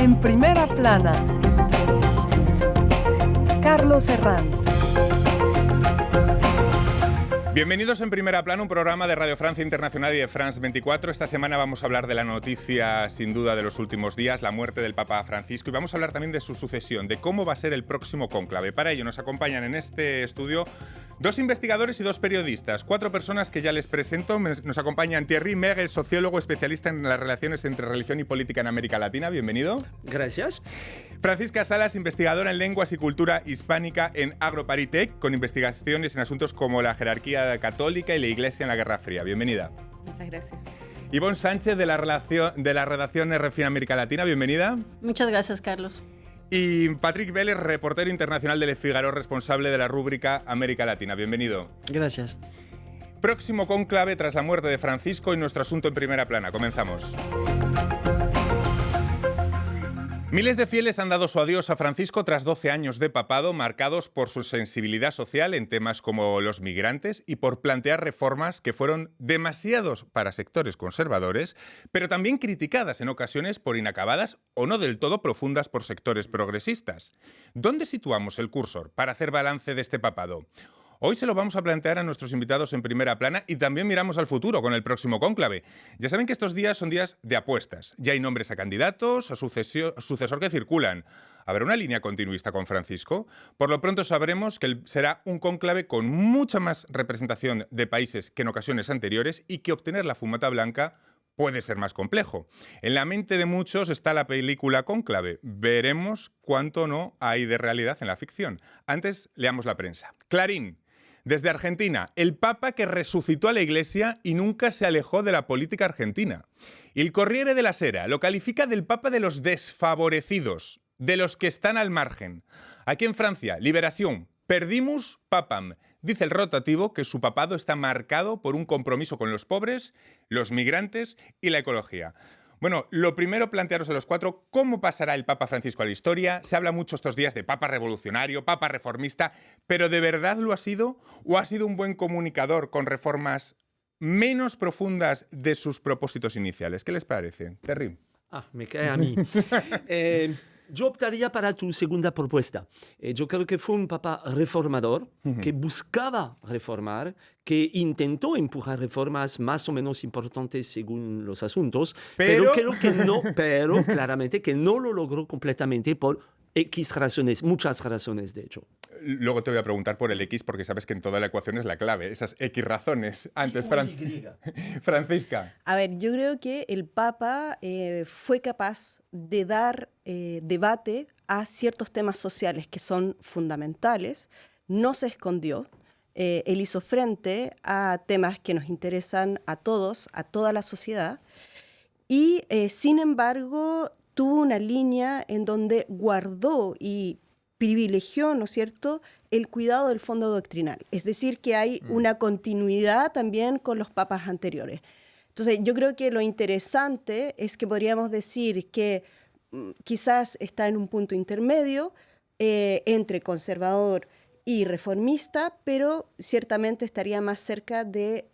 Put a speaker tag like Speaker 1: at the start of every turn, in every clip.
Speaker 1: En primera plana, Carlos Herranz.
Speaker 2: Bienvenidos en Primera Plana, un programa de Radio Francia Internacional y de France 24. Esta semana vamos a hablar de la noticia, sin duda, de los últimos días, la muerte del Papa Francisco, y vamos a hablar también de su sucesión, de cómo va a ser el próximo cónclave. Para ello nos acompañan en este estudio dos investigadores y dos periodistas, cuatro personas que ya les presento. Nos acompañan Thierry Megues, sociólogo especialista en las relaciones entre religión y política en América Latina. Bienvenido.
Speaker 3: Gracias.
Speaker 2: Francisca Salas, investigadora en lenguas y cultura hispánica en AgroParisTech, con investigaciones en asuntos como la jerarquía católica y la Iglesia en la Guerra Fría. Bienvenida.
Speaker 4: Muchas gracias.
Speaker 2: Ivonne Sánchez, de la redacción RFI en América Latina. Bienvenida.
Speaker 4: Muchas gracias, Carlos.
Speaker 2: Y Patrick Vélez, reportero internacional de Le Figaro, responsable de la rúbrica América Latina. Bienvenido.
Speaker 3: Gracias.
Speaker 2: Próximo cónclave tras la muerte de Francisco y nuestro asunto en primera plana. Comenzamos. Miles de fieles han dado su adiós a Francisco tras 12 años de papado, marcados por su sensibilidad social en temas como los migrantes y por plantear reformas que fueron demasiados para sectores conservadores, pero también criticadas en ocasiones por inacabadas o no del todo profundas por sectores progresistas. ¿Dónde situamos el cursor para hacer balance de este papado? Hoy se lo vamos a plantear a nuestros invitados en primera plana y también miramos al futuro con el próximo cónclave. Ya saben que estos días son días de apuestas. Ya hay nombres a candidatos, a sucesor que circulan. ¿Habrá una línea continuista con Francisco? Por lo pronto sabremos que será un cónclave con mucha más representación de países que en ocasiones anteriores y que obtener la fumata blanca puede ser más complejo. En la mente de muchos está la película Cónclave. Veremos cuánto no hay de realidad en la ficción. Antes, leamos la prensa. Clarín. Desde Argentina, el Papa que resucitó a la Iglesia y nunca se alejó de la política argentina. El Corriere della Sera lo califica del Papa de los desfavorecidos, de los que están al margen. Aquí en Francia, Liberación, Perdimus papam. Dice el rotativo que su papado está marcado por un compromiso con los pobres, los migrantes y la ecología. Bueno, lo primero, plantearos a los cuatro cómo pasará el Papa Francisco a la historia. Se habla mucho estos días de Papa revolucionario, Papa reformista, pero ¿de verdad lo ha sido? ¿O ha sido un buen comunicador con reformas menos profundas de sus propósitos iniciales? ¿Qué les parece? Terry.
Speaker 3: Me cae a mí. Yo optaría para tu segunda propuesta. Yo creo que fue un papa reformador, que buscaba reformar, que intentó empujar reformas más o menos importantes según los asuntos, pero creo que no, pero claramente que no lo logró completamente por X razones, muchas razones de hecho.
Speaker 2: Luego te voy a preguntar por el X porque sabes que en toda la ecuación es la clave, esas X razones. Antes, Francisca.
Speaker 5: A ver, yo creo que el Papa fue capaz de dar debate a ciertos temas sociales que son fundamentales, no se escondió, él hizo frente a temas que nos interesan a todos, a toda la sociedad, y sin embargo tuvo una línea en donde guardó y privilegió, ¿no es cierto?, el cuidado del fondo doctrinal. Es decir, que hay una continuidad también con los papas anteriores. Entonces, yo creo que lo interesante es que podríamos decir que quizás está en un punto intermedio entre conservador y reformista, pero ciertamente estaría más cerca de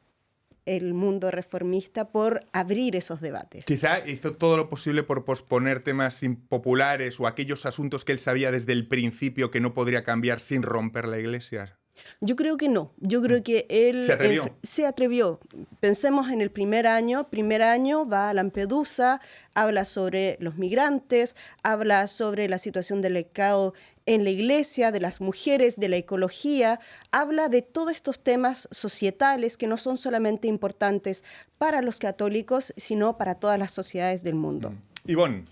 Speaker 5: el mundo reformista por abrir esos debates.
Speaker 2: Quizá hizo todo lo posible por posponer temas impopulares o aquellos asuntos que él sabía desde el principio que no podría cambiar sin romper la Iglesia.
Speaker 5: Yo creo que no. Yo creo que él se atrevió. Pensemos en el primer año. Primer año va a Lampedusa, habla sobre los migrantes, habla sobre la situación del pecado en la iglesia, de las mujeres, de la ecología, habla de todos estos temas societales que no son solamente importantes para los católicos, sino para todas las sociedades del mundo.
Speaker 2: Ivonne.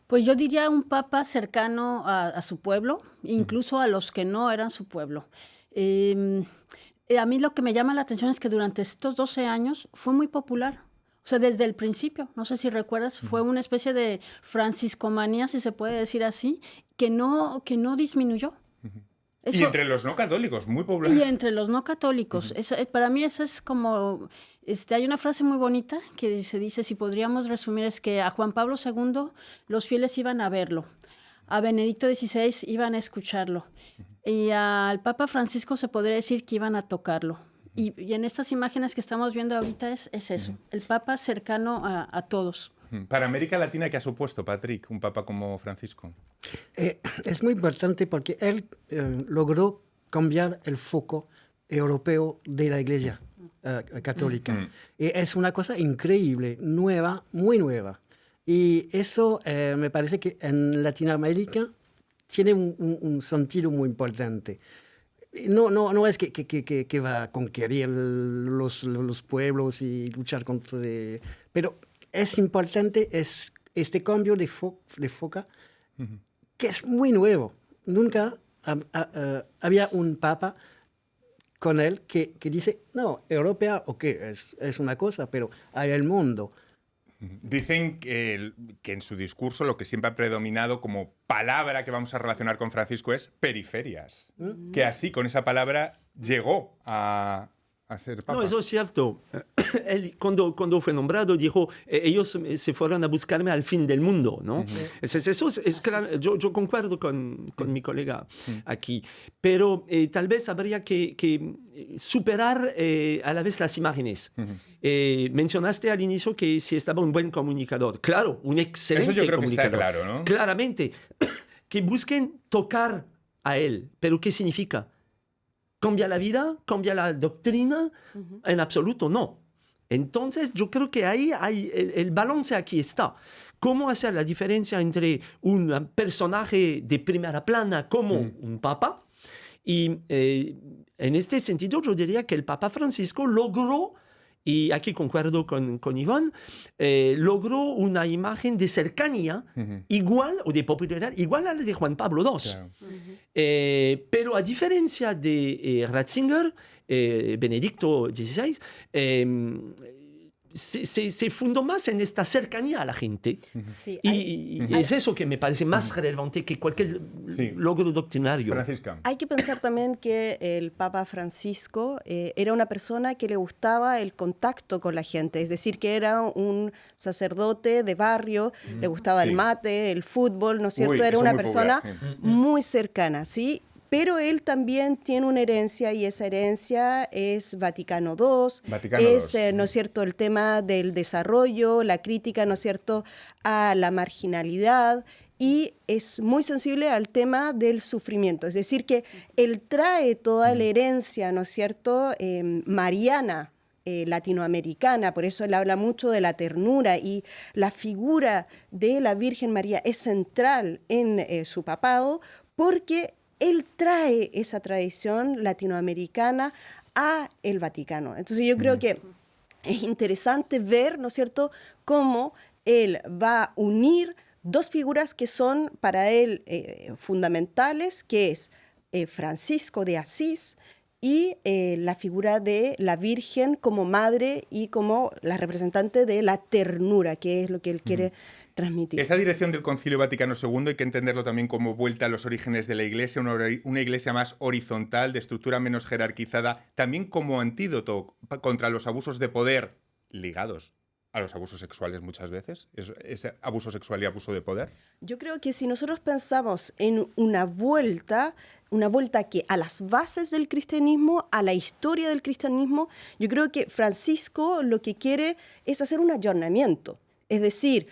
Speaker 4: Pues yo diría un papa cercano a su pueblo, incluso a los que no eran su pueblo. A mí lo que me llama la atención es que durante estos 12 años fue muy popular. O sea, desde el principio, no sé si recuerdas, fue una especie de franciscomanía, si se puede decir así, que no disminuyó. Eso,
Speaker 2: y entre los no católicos, muy popular.
Speaker 4: Y entre los no católicos. Eso, para mí eso es como... hay una frase muy bonita que se dice, si podríamos resumir, es que a Juan Pablo II los fieles iban a verlo. A Benedicto XVI iban a escucharlo. Y al Papa Francisco se podría decir que iban a tocarlo. Y en estas imágenes que estamos viendo ahorita es eso, el Papa cercano a todos.
Speaker 2: Para América Latina, ¿qué ha supuesto, Patrick, un papa como Francisco?
Speaker 6: Es muy importante porque él logró cambiar el foco europeo de la Iglesia católica. Y es una cosa increíble, nueva, muy nueva. Y eso me parece que en Latinoamérica tiene un sentido muy importante. No es que va a conquistar los pueblos y luchar contra... Pero es importante este cambio de foco que es muy nuevo. Nunca había un papa con él que dice, no, Europa, ok, es una cosa, pero hay el mundo.
Speaker 2: Dicen que en su discurso lo que siempre ha predominado como palabra que vamos a relacionar con Francisco es periferias. Que así, con esa palabra, llegó a ser papa.
Speaker 3: No, eso es cierto. Él, cuando fue nombrado, dijo, ellos se fueron a buscarme al fin del mundo, ¿no? Eso es claro. Yo concuerdo con mi colega aquí. Pero tal vez habría que superar a la vez las imágenes. Mencionaste al inicio que si estaba un buen comunicador. Claro, un excelente
Speaker 2: Eso yo creo
Speaker 3: comunicador.
Speaker 2: que está claro, ¿no?
Speaker 3: Claramente. Que busquen tocar a él. ¿Pero qué significa? ¿Cambia la vida? ¿Cambia la doctrina? En absoluto no. Entonces yo creo que ahí hay el balance aquí está. ¿Cómo hacer la diferencia entre un personaje de primera plana como un papa? Y en este sentido yo diría que el Papa Francisco logró, y aquí concuerdo con Iván, logró una imagen de cercanía igual, o de popularidad, igual a la de Juan Pablo II.
Speaker 2: Claro.
Speaker 3: Pero a diferencia de Ratzinger, Benedicto XVI, se fundó más en esta cercanía a la gente.
Speaker 5: Sí,
Speaker 3: Y es eso que me parece más relevante que cualquier logro doctrinario.
Speaker 2: Francisca.
Speaker 5: hay que pensar también que el Papa Francisco era una persona que le gustaba el contacto con la gente, es decir, que era un sacerdote de barrio, le gustaba el mate, el fútbol, ¿no es cierto?
Speaker 2: Uy,
Speaker 5: Era
Speaker 2: eso
Speaker 5: una
Speaker 2: muy
Speaker 5: persona
Speaker 2: popular,
Speaker 5: muy cercana, ¿sí? Pero él también tiene una herencia y esa herencia es Vaticano II,
Speaker 2: Vaticano
Speaker 5: es,
Speaker 2: II.
Speaker 5: ¿no es cierto?, el tema del desarrollo, la crítica, ¿no es cierto?, a la marginalidad y es muy sensible al tema del sufrimiento. Es decir, que él trae toda la herencia, ¿no es cierto?, mariana, latinoamericana, por eso él habla mucho de la ternura y la figura de la Virgen María es central en su papado porque él trae esa tradición latinoamericana a el Vaticano. Entonces yo creo que es interesante ver, ¿no es cierto?, cómo él va a unir dos figuras que son para él fundamentales, que es Francisco de Asís y la figura de la Virgen como madre y como la representante de la ternura, que es lo que él quiere transmitir.
Speaker 2: Esa dirección del Concilio Vaticano II hay que entenderlo también como vuelta a los orígenes de la Iglesia, una Iglesia más horizontal, de estructura menos jerarquizada, también como antídoto contra los abusos de poder ligados a los abusos sexuales muchas veces, ese abuso sexual y abuso de poder.
Speaker 5: Yo creo que si nosotros pensamos en una vuelta que a las bases del cristianismo, a la historia del cristianismo, yo creo que Francisco lo que quiere es hacer un ayornamiento, es decir,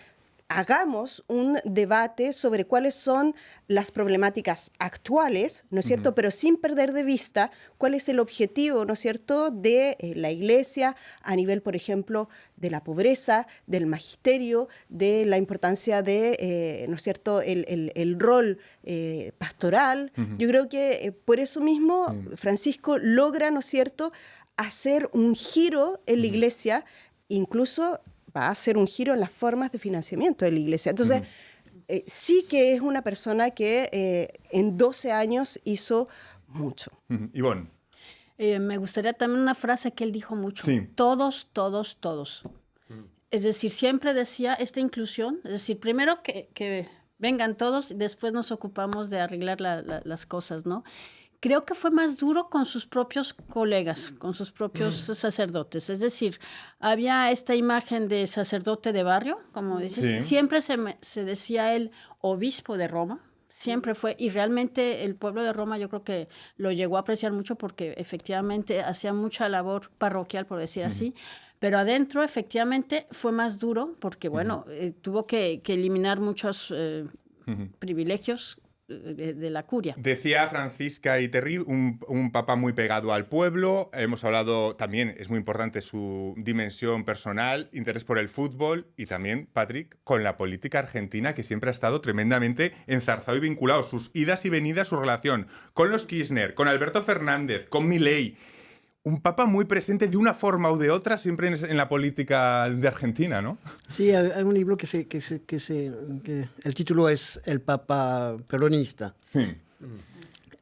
Speaker 5: hagamos un debate sobre cuáles son las problemáticas actuales, ¿no es cierto? Pero sin perder de vista cuál es el objetivo, ¿no es cierto?, de la Iglesia a nivel, por ejemplo, de la pobreza, del magisterio, de la importancia de, ¿no es cierto?, el rol pastoral. Yo creo que por eso mismo Francisco logra, ¿no es cierto?, hacer un giro en la Iglesia, incluso va a hacer un giro en las formas de financiamiento de la Iglesia. Entonces, sí que es una persona que en 12 años hizo mucho.
Speaker 2: Ivonne.
Speaker 4: Me gustaría también una frase que él dijo mucho.
Speaker 2: Sí.
Speaker 4: Todos, todos, todos. Es decir, siempre decía esta inclusión. Es decir, primero que vengan todos y después nos ocupamos de arreglar las cosas, ¿no? Creo que fue más duro con sus propios colegas, con sus propios sacerdotes. Es decir, había esta imagen de sacerdote de barrio, como dices.
Speaker 2: Sí.
Speaker 4: Siempre se decía él obispo de Roma, Siempre fue, y realmente el pueblo de Roma yo creo que lo llegó a apreciar mucho porque efectivamente hacía mucha labor parroquial, por decir así, pero adentro efectivamente fue más duro porque, bueno, tuvo que eliminar muchos privilegios de la curia.
Speaker 2: Decía Francisca y Terry, un papa muy pegado al pueblo. Hemos hablado también, es muy importante su dimensión personal, interés por el fútbol y también, Patrick, con la política argentina, que siempre ha estado tremendamente enzarzado y vinculado. Sus idas y venidas, su relación con los Kirchner, con Alberto Fernández, con Milei. Un papa muy presente de una forma u de otra siempre en la política de Argentina, ¿no?
Speaker 6: Sí, hay un libro que el título es El Papa Peronista.
Speaker 2: Sí.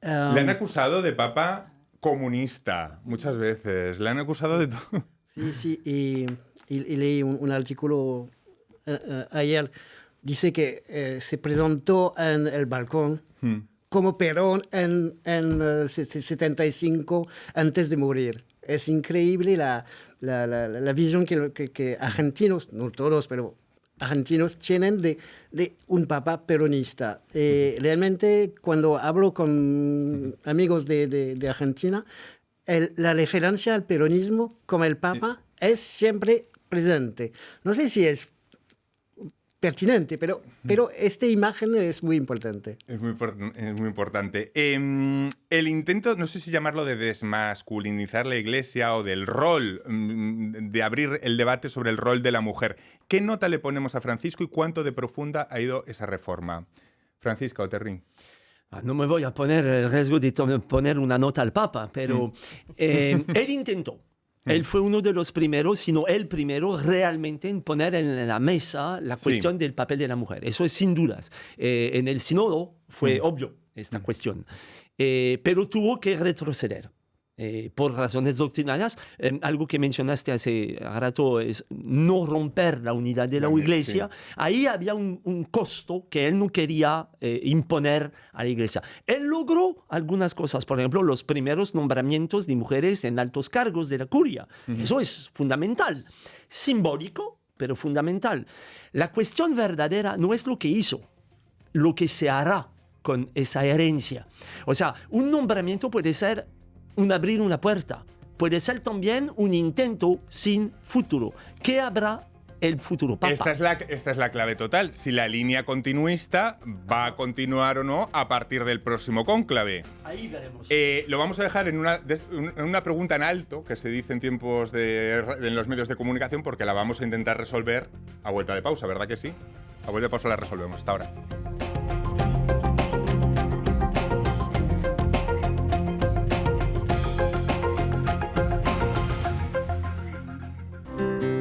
Speaker 2: Le han acusado de papa comunista muchas veces. Le han acusado de todo.
Speaker 6: Sí, y leí un artículo ayer. Dice que se presentó en el balcón como Perón en 75 antes de morir. Es increíble la visión que argentinos, no todos, pero argentinos tienen de un papa peronista. Realmente, cuando hablo con amigos de Argentina, la referencia al peronismo como el papa es siempre presente. No sé si es pertinente, pero esta imagen es muy importante.
Speaker 2: Es muy importante. El intento, no sé si llamarlo de desmasculinizar la Iglesia o del rol, de abrir el debate sobre el rol de la mujer. ¿Qué nota le ponemos a Francisco y cuánto de profunda ha ido esa reforma? Francisca o Terry.
Speaker 3: No me voy a poner el riesgo de poner una nota al Papa, pero él intentó. Él fue uno de los primeros, sino el primero realmente en poner en la mesa la cuestión del papel de la mujer. Eso es sin dudas. En el sínodo fue obvio esta cuestión, pero tuvo que retroceder. Por razones doctrinarias, algo que mencionaste hace rato es no romper la unidad de la Iglesia. Sí. Ahí había un costo que él no quería imponer a la Iglesia. Él logró algunas cosas, por ejemplo, los primeros nombramientos de mujeres en altos cargos de la curia. Eso es fundamental, simbólico, pero fundamental. La cuestión verdadera no es lo que hizo, lo que se hará con esa herencia. O sea, un nombramiento puede ser abrir una puerta. Puede ser también un intento sin futuro. ¿Qué habrá el futuro papa?
Speaker 2: Esta es la clave total. Si la línea continuista va a continuar o no a partir del próximo cónclave.
Speaker 3: Ahí veremos.
Speaker 2: Lo vamos a dejar en una pregunta en alto, que se dice en tiempos en los medios de comunicación, porque la vamos a intentar resolver a vuelta de pausa, ¿verdad que sí? A vuelta de pausa la resolvemos. Hasta ahora.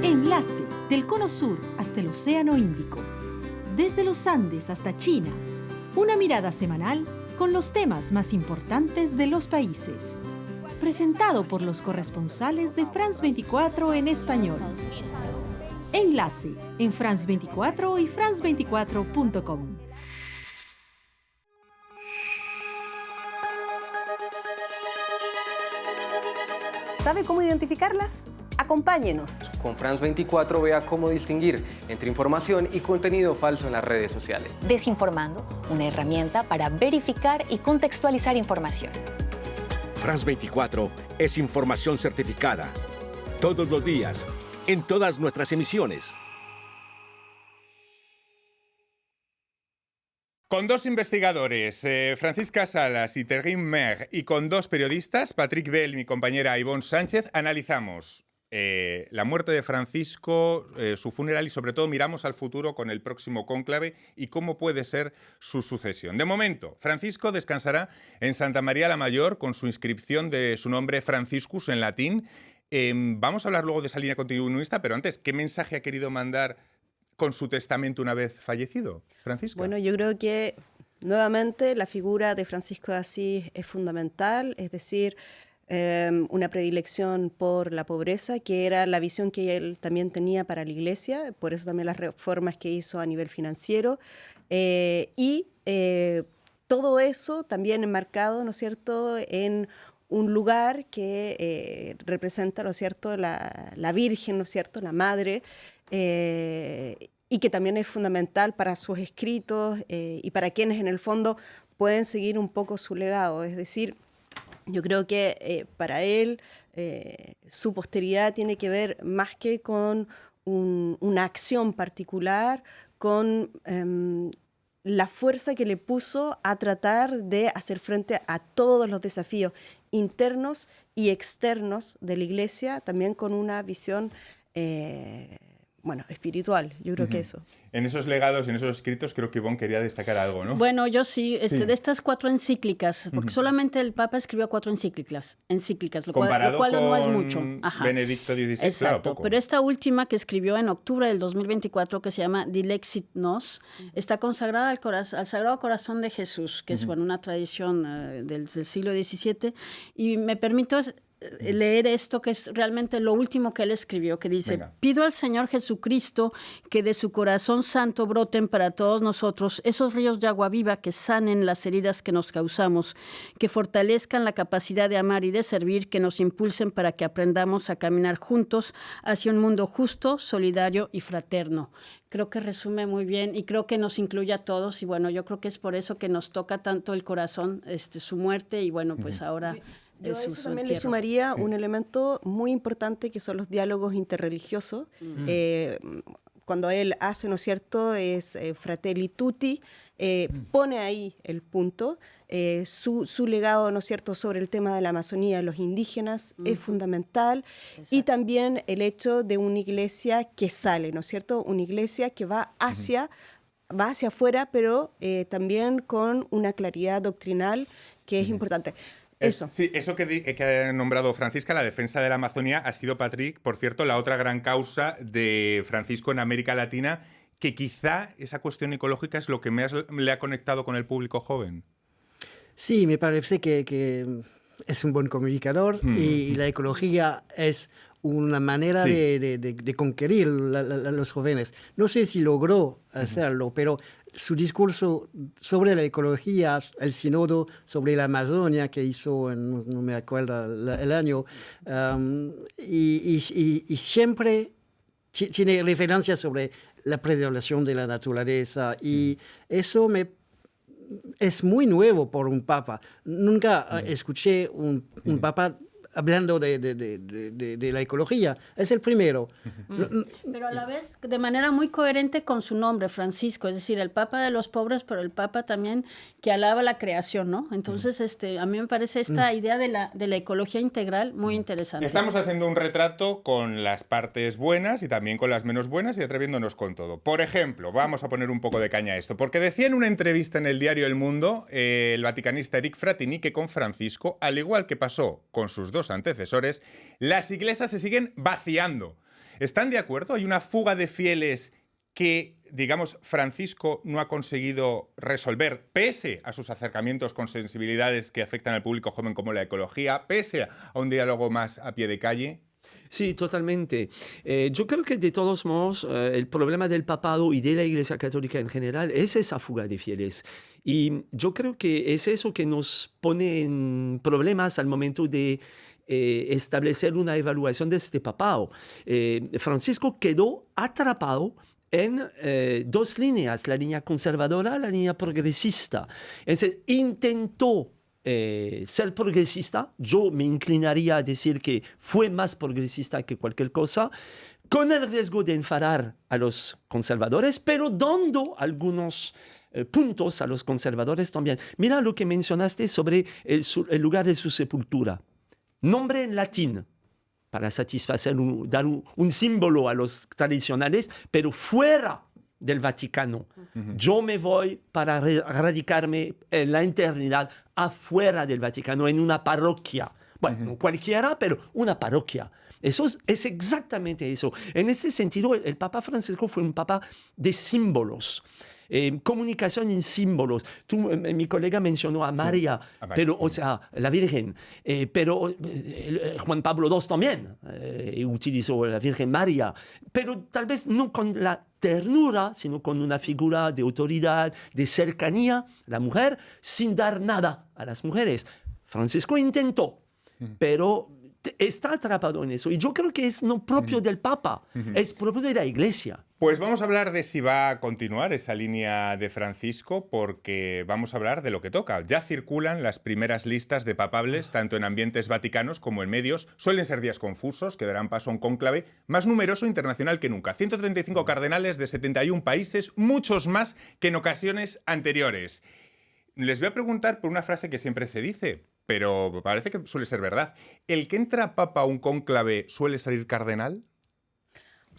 Speaker 7: Enlace del Cono Sur hasta el Océano Índico, desde los Andes hasta China, una mirada semanal con los temas más importantes de los países. Presentado por los corresponsales de France 24 en español. Enlace en France 24 y france24.com.
Speaker 8: ¿Sabe cómo identificarlas? Acompáñenos.
Speaker 9: Con France 24 vea cómo distinguir entre información y contenido falso en las redes sociales.
Speaker 10: Desinformando, una herramienta para verificar y contextualizar información.
Speaker 11: France 24 es información certificada. Todos los días, en todas nuestras emisiones.
Speaker 2: Con dos investigadores, Francisca Salas y Terry Mer, y con dos periodistas, Patrick Bell y mi compañera Ivonne Sánchez, analizamos la muerte de Francisco, su funeral y sobre todo miramos al futuro con el próximo cónclave y cómo puede ser su sucesión. De momento, Francisco descansará en Santa María la Mayor con su inscripción de su nombre Franciscus en latín. Vamos a hablar luego de esa línea continuista, pero antes, ¿qué mensaje ha querido mandar con su testamento una vez fallecido, Francisco?
Speaker 5: Bueno, yo creo que nuevamente la figura de Francisco de Asís es fundamental, es decir, una predilección por la pobreza, que era la visión que él también tenía para la Iglesia, por eso también las reformas que hizo a nivel financiero, y todo eso también enmarcado, ¿no es cierto?, en un lugar que representa, ¿no es cierto?, la Virgen, ¿no es cierto?, la Madre, y que también es fundamental para sus escritos y para quienes en el fondo pueden seguir un poco su legado. Es decir, yo creo que para él su posteridad tiene que ver más que con una acción particular, con la fuerza que le puso a tratar de hacer frente a todos los desafíos internos y externos de la Iglesia, también con una visión espiritual. Yo creo que eso.
Speaker 2: En esos legados y en esos escritos creo que Ivonne quería destacar algo, ¿no?
Speaker 4: Bueno, yo sí, de estas 4 encíclicas, porque solamente el Papa escribió 4 encíclicas, lo cual no es mucho.
Speaker 2: Ajá. Benedicto XVI,
Speaker 4: exacto,
Speaker 2: claro, poco.
Speaker 4: Pero esta última que escribió en octubre del 2024, que se llama Dilexit Nos, está consagrada al Sagrado Corazón de Jesús, que es una tradición del siglo XVII, y me permito leer esto, que es realmente lo último que él escribió, que dice: pido al Señor Jesucristo que de su corazón santo broten para todos nosotros esos ríos de agua viva que sanen las heridas que nos causamos, que fortalezcan la capacidad de amar y de servir, que nos impulsen para que aprendamos a caminar juntos hacia un mundo justo, solidario y fraterno. Creo que resume muy bien y creo que nos incluye a todos, y yo creo que es por eso que nos toca tanto el corazón su muerte, y pues ahora...
Speaker 5: Yo a eso también le sumaría un elemento muy importante, que son los diálogos interreligiosos. Cuando él hace, ¿no es cierto?, es Fratelli Tutti, pone ahí el punto. Su legado, ¿no es cierto?, sobre el tema de la Amazonía, los indígenas, es fundamental. Exacto. Y también el hecho de una iglesia que sale, ¿no es cierto?, una iglesia que va hacia afuera, pero también con una claridad doctrinal que es importante. Eso.
Speaker 2: Sí, eso que ha nombrado Francisca, la defensa de la Amazonía, ha sido, Patrick, por cierto, la otra gran causa de Francisco en América Latina, que quizá esa cuestión ecológica es lo que le ha conectado con el público joven.
Speaker 6: Sí, me parece que es un buen comunicador y la ecología es una manera de conquistar a los jóvenes. No sé si logró hacerlo, pero su discurso sobre la ecología, el sínodo sobre la Amazonia que hizo, no me acuerdo el año, y siempre tiene referencias sobre la preservación de la naturaleza, y eso es muy nuevo por un papa. Nunca escuché un papa hablando de la ecología. Es el primero.
Speaker 4: Pero a la vez de manera muy coherente con su nombre, Francisco, es decir, el Papa de los pobres, pero el Papa también que alaba la creación, ¿no? Entonces, a mí me parece esta idea de la ecología integral muy interesante.
Speaker 2: Estamos haciendo un retrato con las partes buenas y también con las menos buenas y atreviéndonos con todo. Por ejemplo, vamos a poner un poco de caña a esto, porque decía en una entrevista en el diario El Mundo el vaticanista Eric Frattini que con Francisco, al igual que pasó con sus dos antecesores, las iglesias se siguen vaciando. ¿Están de acuerdo? ¿Hay una fuga de fieles que, digamos, Francisco no ha conseguido resolver, pese a sus acercamientos con sensibilidades que afectan al público joven como la ecología, pese a un diálogo más a pie de calle?
Speaker 3: Sí, totalmente. Yo creo que de todos modos el problema del papado y de la Iglesia Católica en general es esa fuga de fieles. Y yo creo que es eso que nos pone en problemas al momento de establecer una evaluación de este papado. Francisco quedó atrapado en dos líneas, la línea conservadora, la línea progresista. Entonces, intentó ser progresista. Yo me inclinaría a decir que fue más progresista que cualquier cosa, con el riesgo de enfadar a los conservadores, pero dando algunos puntos a los conservadores también. Mira lo que mencionaste sobre el lugar de su sepultura. Nombre en latín, para satisfacer, dar un símbolo a los tradicionales, pero fuera del Vaticano. Yo me voy para radicarme en la eternidad afuera del Vaticano, en una parroquia. Bueno, no cualquiera, pero una parroquia. Eso es exactamente eso. En ese sentido, el Papa Francisco fue un papa de símbolos. Comunicación en símbolos. Mi colega mencionó a María, pero, o sea, la Virgen, pero Juan Pablo II también utilizó la Virgen María, pero tal vez no con la ternura, sino con una figura de autoridad, de cercanía, la mujer, sin dar nada a las mujeres. Francisco intentó, pero está atrapado en eso. Y yo creo que es no propio del Papa, es propio de la Iglesia.
Speaker 2: Pues vamos a hablar de si va a continuar esa línea de Francisco, porque vamos a hablar de lo que toca. Ya circulan las primeras listas de papables, tanto en ambientes vaticanos como en medios. Suelen ser días confusos, que darán paso a un cónclave más numeroso internacional que nunca. 135 cardenales de 71 países, muchos más que en ocasiones anteriores. Les voy a preguntar por una frase que siempre se dice, pero parece que suele ser verdad. ¿El que entra papa a un cónclave suele salir cardenal?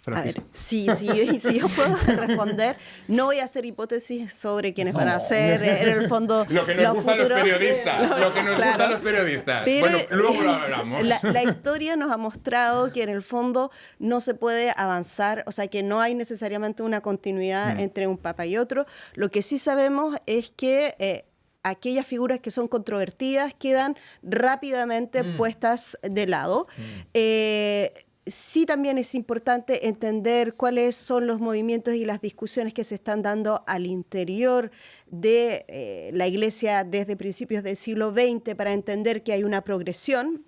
Speaker 5: A ver, si yo puedo responder, no voy a hacer hipótesis sobre quiénes van a ser, en el fondo,
Speaker 2: lo que nos gusta a los periodistas, lo que nos
Speaker 5: claro.
Speaker 2: gusta a los periodistas.
Speaker 5: Pero,
Speaker 2: bueno, luego lo hablamos.
Speaker 5: La historia nos ha mostrado que en el fondo no se puede avanzar, o sea, que no hay necesariamente una continuidad entre un papa y otro. Lo que sí sabemos es que aquellas figuras que son controvertidas quedan rápidamente puestas de lado. Sí, también es importante entender cuáles son los movimientos y las discusiones que se están dando al interior de la Iglesia desde principios del siglo XX para entender que hay una progresión,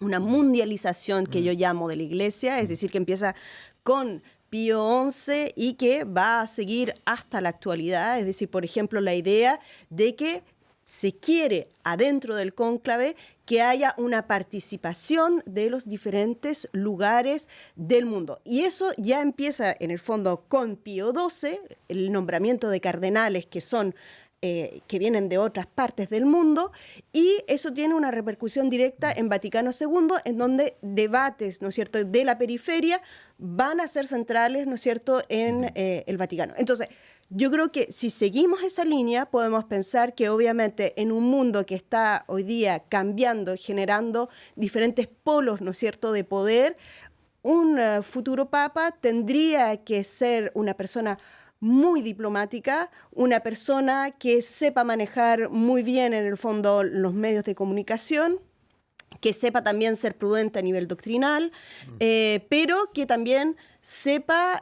Speaker 5: una mundialización que yo llamo de la Iglesia, es decir, que empieza con Pío XI y que va a seguir hasta la actualidad. Es decir, por ejemplo, la idea de que se quiere adentro del cónclave que haya una participación de los diferentes lugares del mundo. Y eso ya empieza en el fondo con Pío XII, el nombramiento de cardenales que son que vienen de otras partes del mundo, y eso tiene una repercusión directa en Vaticano II, en donde debates, ¿no es cierto?, de la periferia van a ser centrales, ¿no es cierto?, en el Vaticano. Entonces, yo creo que si seguimos esa línea, podemos pensar que obviamente en un mundo que está hoy día cambiando, generando diferentes polos, ¿no es cierto?, de poder, un futuro papa tendría que ser una persona muy diplomática, una persona que sepa manejar muy bien en el fondo los medios de comunicación, que sepa también ser prudente a nivel doctrinal, pero que también sepa,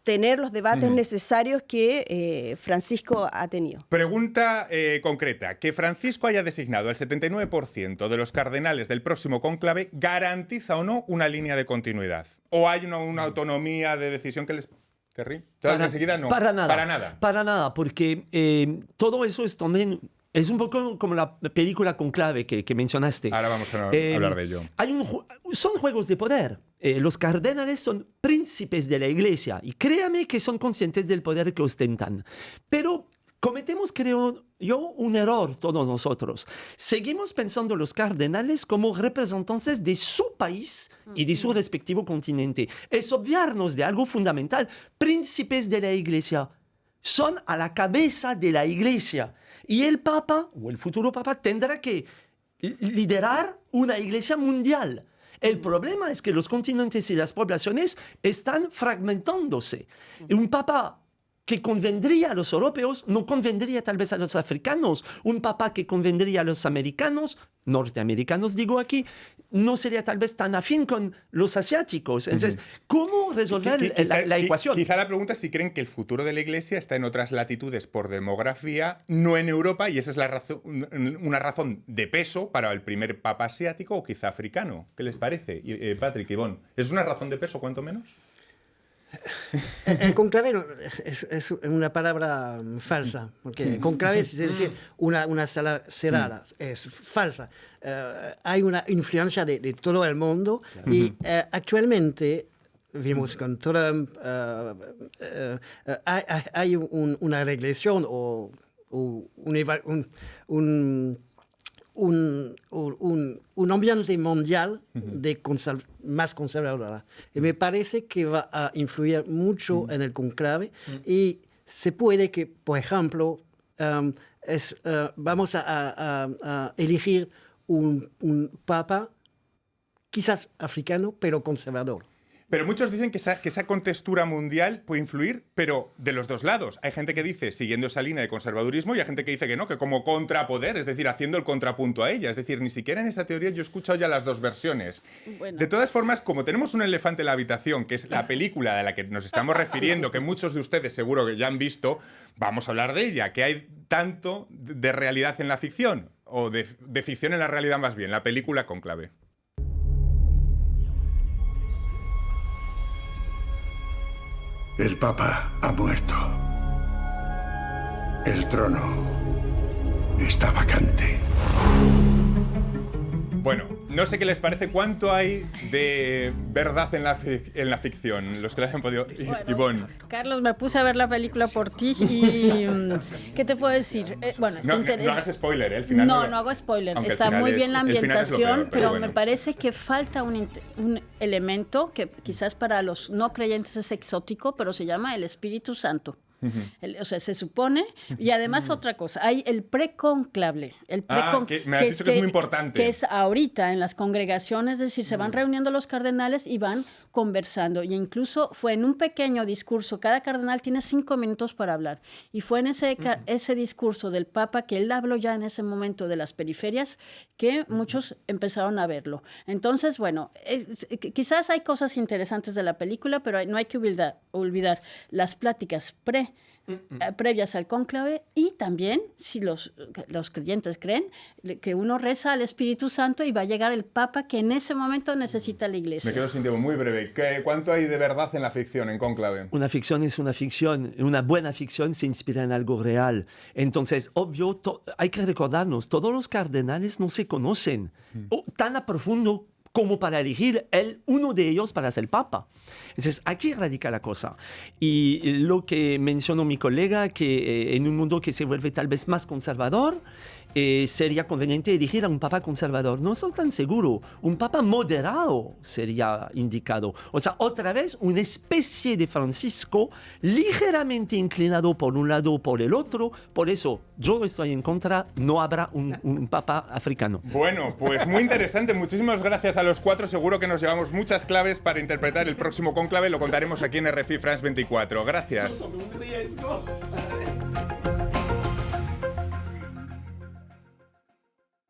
Speaker 5: tener los debates necesarios que Francisco ha tenido.
Speaker 2: Pregunta concreta. Que Francisco haya designado al 79% de los cardenales del próximo cónclave, ¿garantiza o no una línea de continuidad? ¿O hay una autonomía de decisión que les... Enseguida no.
Speaker 3: Para nada, porque todo eso es también... Es un poco como la película Conclave que mencionaste.
Speaker 2: Ahora vamos a hablar de ello.
Speaker 3: Son juegos de poder. Los cardenales son príncipes de la Iglesia y créame que son conscientes del poder que ostentan. Pero cometemos, creo yo, un error todos nosotros. Seguimos pensando los cardenales como representantes de su país y de su respectivo continente. Es obviarnos de algo fundamental. Príncipes de la Iglesia son a la cabeza de la Iglesia. Y el Papa, o el futuro Papa, tendrá que liderar una Iglesia mundial. El problema es que los continentes y las poblaciones están fragmentándose. Un Papa que convendría a los europeos no convendría tal vez a los africanos. Un Papa que convendría a los americanos, norteamericanos digo aquí, no sería tal vez tan afín con los asiáticos. Entonces, ¿cómo resolver la ecuación?
Speaker 2: Quizá la pregunta es si creen que el futuro de la Iglesia está en otras latitudes por demografía, no en Europa, y esa es una razón de peso para el primer Papa asiático o quizá africano. ¿Qué les parece, Patrick, Ivonne? ¿Es una razón de peso, cuanto menos?
Speaker 6: El conclave es una palabra falsa, porque conclave es decir una sala cerrada, es falsa. Hay una influencia de todo el mundo y actualmente vimos con Trump, hay una regresión o un ambiente mundial más conservador. Y me parece que va a influir mucho en el conclave y se puede que, por ejemplo, vamos a elegir un papa quizás africano, pero conservador.
Speaker 2: Pero muchos dicen que esa contextura mundial puede influir, pero de los dos lados. Hay gente que dice, siguiendo esa línea de conservadurismo, y hay gente que dice que no, que como contrapoder, es decir, haciendo el contrapunto a ella. Es decir, ni siquiera en esa teoría yo he escuchado ya las dos versiones. Bueno. De todas formas, como tenemos un elefante en la habitación, que es la película de la que nos estamos refiriendo, que muchos de ustedes seguro que ya han visto, vamos a hablar de ella, que hay tanto de realidad en la ficción. o de ficción en la realidad más bien, la película Cónclave.
Speaker 12: El Papa ha muerto. El trono está vacante.
Speaker 2: Bueno, no sé qué les parece, cuánto hay de verdad en la ficción, los que lo hayan podido... Ivonne.
Speaker 4: Carlos, me puse a ver la película por ti y... ¿qué te puedo decir? Bueno, está
Speaker 2: no hagas spoiler, el final
Speaker 4: no hago spoiler. Está muy bien la ambientación, pero bueno, me parece que falta un elemento que quizás para los no creyentes es exótico, pero se llama el Espíritu Santo. O sea, se supone, y además otra cosa, hay el preconclave.
Speaker 2: Que me has dicho que es muy importante.
Speaker 4: Que es ahorita en las congregaciones, es decir, se van reuniendo los cardenales y van conversando. Y incluso fue en un pequeño discurso, cada cardenal tiene 5 minutos para hablar. Y fue en ese discurso del Papa, que él habló ya en ese momento de las periferias, que muchos empezaron a verlo. Entonces, bueno, quizás hay cosas interesantes de la película, pero no hay que olvidar las pláticas previas al cónclave, y también, si los creyentes creen, que uno reza al Espíritu Santo y va a llegar el Papa que en ese momento necesita la Iglesia.
Speaker 2: Me quedo sin tiempo, muy breve. ¿Cuánto hay de verdad en la ficción, en Cónclave?
Speaker 3: Una ficción es una ficción, una buena ficción se inspira en algo real. Entonces, obvio, hay que recordarnos, todos los cardenales no se conocen tan a profundo como para elegir uno de ellos para ser Papa. Entonces, aquí radica la cosa. Y lo que mencionó mi colega, que en un mundo que se vuelve tal vez más conservador, sería conveniente elegir a un papa conservador. No estoy tan seguro. Un papa moderado sería indicado. O sea, otra vez, una especie de Francisco ligeramente inclinado por un lado o por el otro. Por eso, yo estoy en contra. No habrá un papa africano.
Speaker 2: Bueno, pues muy interesante. Muchísimas gracias a los 4. Seguro que nos llevamos muchas claves para interpretar el próximo cónclave. Lo contaremos aquí en RFI France 24. Gracias.